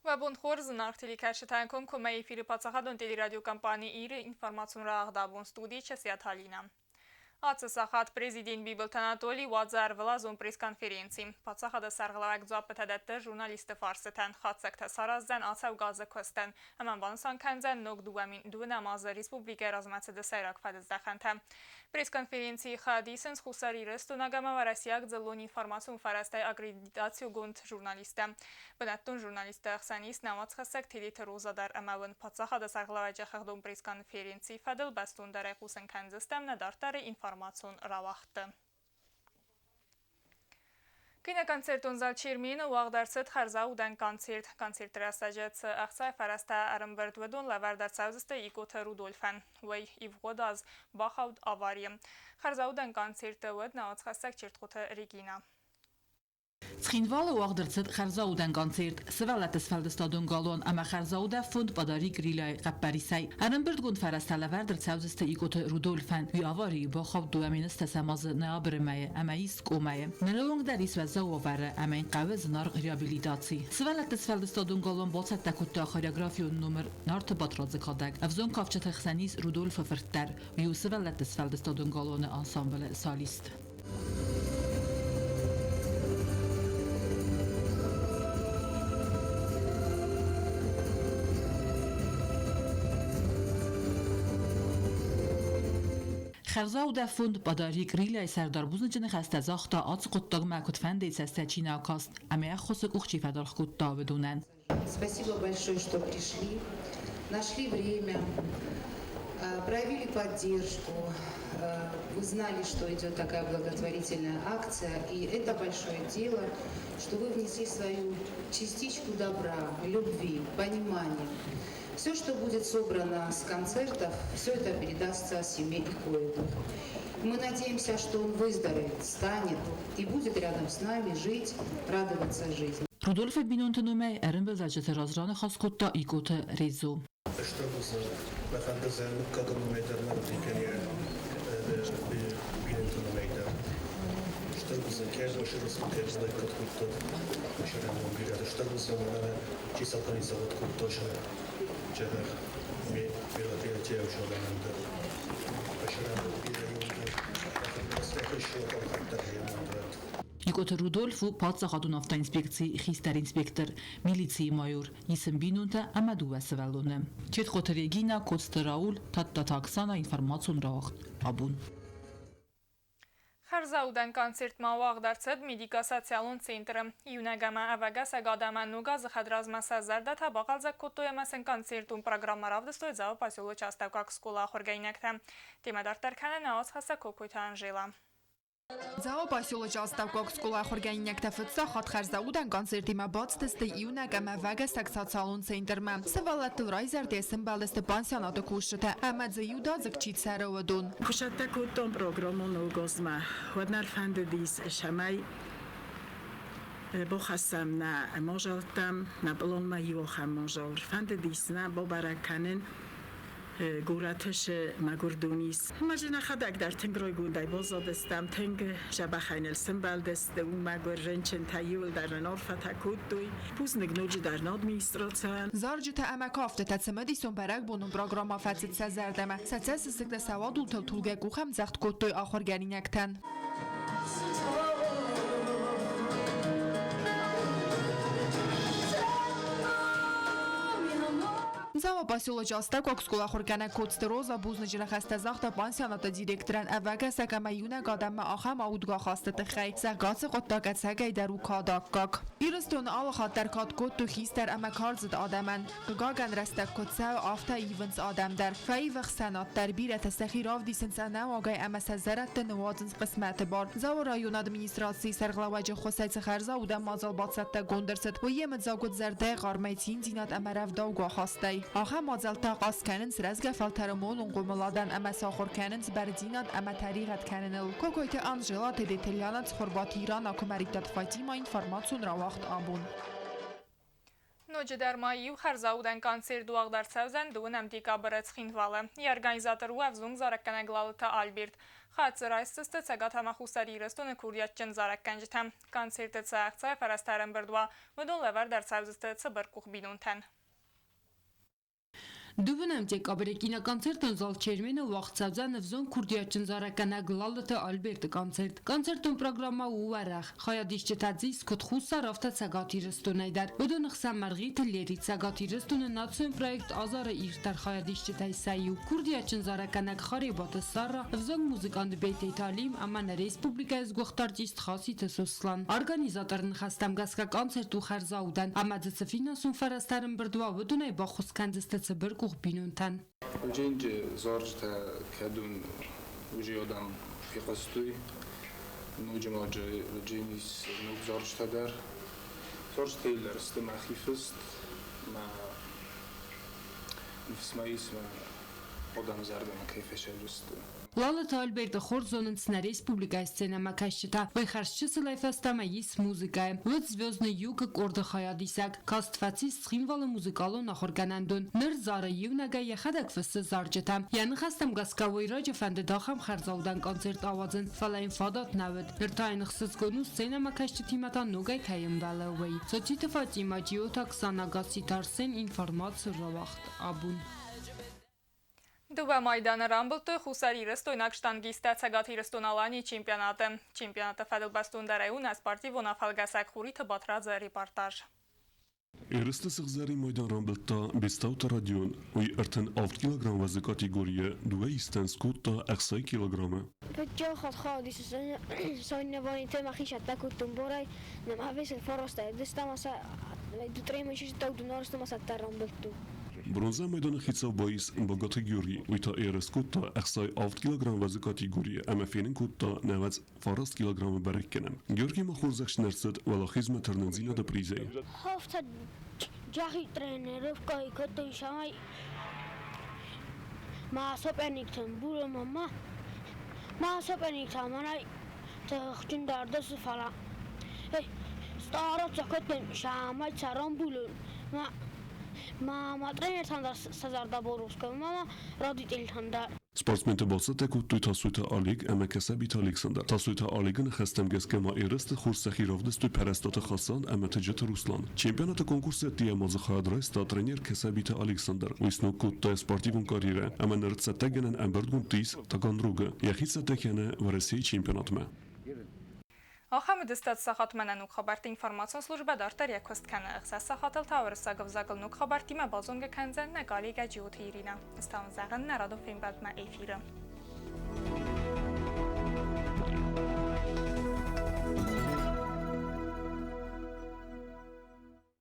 و بونخور زنارتلی کشتن کمه فیری پاتساخدون تلی رادیو کمپانی ایر اینفورماسیون را اغدابون ستودی چسیات حالینم. Ацесахат президент Бибелт Анатолий Вадзар влазун пресс-конференции. Пацахада саргалак запытадетте журналисты фарсетен, хатсекте сараззен ацев газы көстен. Аман вансан кензен ног ду намазы республика размацеде сайрак фадыздаханте. Пресс-конференции хадисенс хусари рестунагама ва Россияк дзелон информацион фарастай аккредитацию гунд журналисты. Бенеттун журналисты ахсанист намацхасек телит розадар амавын. Пацахада саргалаваджа хагдун пресс-конференции фадыл бастун дарай хусен кензестем надартары информацион равахты. Киноконцертун зал чермин уағдарсыд харзаудан концерт. Концерт растажец ахсай фараста арымбердведун лавардар саузысты икоты Рудольфен. Вей ивгодаз бахауд авария. Харзаудан концерт вед наацхастак чертхоты Регина. Схинвала уағдырцыд Харзауден концерт. Сывалатыс фалдыстадун галон, ама Харзауда фунд бадари гриляй қаппарисай. Арынбірд гунд фарастала вардыр цаузысты икоты Рудольфен. Ві авари با خواب دو امینست سماز نابرمایه اما ایسک اومایه. نلونگ دریس و زواره اما این قوه زنار ریابیلیتاسی. سوالتس فلدستادون گالون بولسد تکوت خوریوگرافیون نمر نارت باترازı کادگ. افزون کافچه تخسانیس رودولف فرتر و سوالتس فلدستادون گالون انسامبل سالیست. خرزاوده فوند باداری گریلای سردار بوزنجن خسته زاختا آت قطاق مکوت فنده سسته چینا کاست اما خصوص اخچی فدار خود تا بدونن. Спасибо большое, что пришли, нашли время, проявили поддержку. Вы знали, что идет такая благотворительная акция, и это большое дело, что вы внесли свою частичку добра, любви, понимания. Все, что будет собрано с концертов, все это передастся семье Икоевых. Мы надеемся, что он выздоровеет, станет и будет рядом с нами жить, радоваться жизни. رودولف بینونتنومه ارن بزاجت رازران خاص کتا ایکوت ریزو. Икот Рудольфу патсахатун автоинспекции хистер инспектор милиции майор Исм бинунта амаду васвалуне. Четхот Регина Коцтер Раул татта таксана информацион равахт абун. Харзаудан концерт мавағдарцыд медико-социалун центры. Юнагама авагаса гадама нугаз хадразмаса зардата бақалзак коттоямасын концертун программа равдыстоит зау поселу частавкак скула хоргайнекта. Темадар канана аз хаса кокуйта Анжела. Зау поселоч Аставкок скула хорганинекта фытса хат Харзауден концерти ма бацтысты июнагама вагасак социалун центрма. Савалаттыл райзардесым балысты пансионаты кушыта, амадзы юдазык читсаровадун. Кушатта куттон программон угозма. Ходнар фандедис шамай бохасам на можалтам, на блонма юохам можал. Фандедис на бобараканен گوراتش مگردونیس. ماجنا خداگ در تنگروی گوندای بازدستم تنگ شبخینل سمبل دست و مگرنچن تایول در نورفه تکودوی پوز نگنوجی در نادمیستراتن. زارجت امکافت تسمدی سومبرگ بونم پروگرام افزت سازردم. سعی سیستم سواد و تلتولگ کوخم زخت کودوی آخرگرینکتن. Зава поселоч Аставкок скула хоргана Коцтероза бузнажина хаста захта пансионата директоран авага сакама юна гадама ахам аудга хасты тхай сагац qottagат sagay daru kadakak Ирстон ал хатар кат коту хистер ама карзд адаман гаган растак котсав афта ивенс адамдар файвх санат дарбир тасхирав дисен сана вагай ама сазарат нвадз qismat бар Зава район администрации сарглаваҗ хосайц харза удам мазал батсатта гондерсет ва ем загот зардай гармайтин динат амарав давга хастай آخه مازالتا قاس کنن سرزگه فلترمون قملادن اما ساخر کنن بردینات اما طریقت کنن کوکویت آنجلا تدیتلیانات خربات ایران اکمریتات فاطمه اینفورماسیون را وقت آبون. Նոջը դերմայի ու խարզաուդեն կանցեր դուաղդար ծավզեն դուын ամդիկա բրեց խինվալը։ Երգանիզատոր ու ավզունգ զարակկանագլալıta Ալբիրտ։ Խացır այսստը ցագաթամախուսարի իրստոնը քուրդիաչեն զարակկանջթեմ։ Կանցերտը ցաղցայ ֆարաստարեն բրդուա մդոն լևար դարցավզստը ցբրկուխ բինունթեն։ Դուվնեմ դեկաբրեկինա կոնցերտն զալ չերմենը վաղցավզան վզոն քուրդիաչն զարականակ լալըտը Ալբերտը կոնցերտ։ Կոնցերտն պրոգրամա ու արախ։ Խայադիշ չտածի սկոտ խուսար ավտա ցագաթի ռստոնայդար։ Ոդոն խսամ մարգիթը լերի ցագաթի ռստոնը նացույն պրոյեկտ ազարը իրտար խայադիշ չտայսայու քուրդիաչն զարականակ խարիբոտը սարը վզոն մուզիկան դբեյտ Իտալիմ աման ռեսպուբլիկայից գողտարտիստ խասի տեսոսլան։ Օրգանիզատորն խաստամ գասկա կոնցերտ ու խարզաուդան ամadzը ֆինանսուն ֆարաստարն բրդուա ոդոնայ բախուսքանդստը ցբրկ بینونتن. جنج زارجت کدون وجی آدم پیقستوی نوج ماجر جنیس نوج زارجت در زارجت ایلر است مخیفست ما نفس ما اسم آدم زردم کیفش است. Լալը Ալբերտը խորզոննցնա ռեսպուբլիկայի սցենամակաշտա վայ խարշչը լայֆաստամայիս մուզիկայ ոց звездный юг կորդը խայադիսակ կաստվածի սխինվալը մուզիկալո նախորգանանդուն նր զարը յունագա յախադակ ֆսը զարջտա յանը խաստամ գասկավոյ ռաջը ֆանդը դախամ խարզալդան կոնցերտ ավազն ֆալայն ֆադատ նավդ նրտայն խսս գոնու սցենամակաշտի թիմատան նոգայ քայմ բալավեյ ծոչիտը ֆատիմա ջիոթա 20 գասի տարսեն ինֆորմացիա ռավախտ աբուն Դուվա Մայդանը ռամբլտը խուսարի ռստոյնակ շտանգիստա ցագաթի ռստոնալանի չեմպիոնատը։ Չեմպիոնատը ֆադլբաստուն դարայուն ասպարտի վոնաֆալգասակ խուրիթը բատրած ռեպորտաժ։ Erste Sechzari Maidan Rambelta bestauta radion oi erten 8 kg wazı kategoriye duve isten skutta 8 kg. Pekja gaat خالص zijn wanneer te magisch attack op borai nem haves el forosta desta masa du trei și tău du norst masa Rambeltu. Bronza Maidan Khitsav bois bogate gyuri uita er skutta 8 kg wazı kategoriye ama fenin kutta nevaz farast kg berekkenem. Györgi mahuzak şnerset wala hizmetlerinin zina da prizey. Hafta جاهی ترینر کاری کردی شمای ما سپنیکتم بوده ما سپنیکتم منای تخچین درد سفلا استعارت زکاتم شمای سرام بولن ما ترینر تندر سزاردا بروز کنم ما رادیتیل تندر Sportsmente bolsa tekuttuy tasuyta alig emekese bit Alexander. Tasuyta aligin xestem geskema erist xursa xirovdistü perestata xasan emetecet Ruslan. Çempionata konkursu diye mazı xadraysta trener kesebita Alexander. Uysnu kutta sportivun kariyere ama nırtsete genen emberdgun tis taganruga. Yaxitsa tekene varesiy çempionatme. Ախամը դստած սախատմանան ու խաբարտի ինվորմացիոն սլուժբա դարտար յակոստ կանը ըղսա սախատել թավրը սագվզագլն ու խաբարտի մա բազոնգը կանձեն նկալի գաջիութի իրինա։ Ստան զաղն նարադով իմբատմա էֆիրը։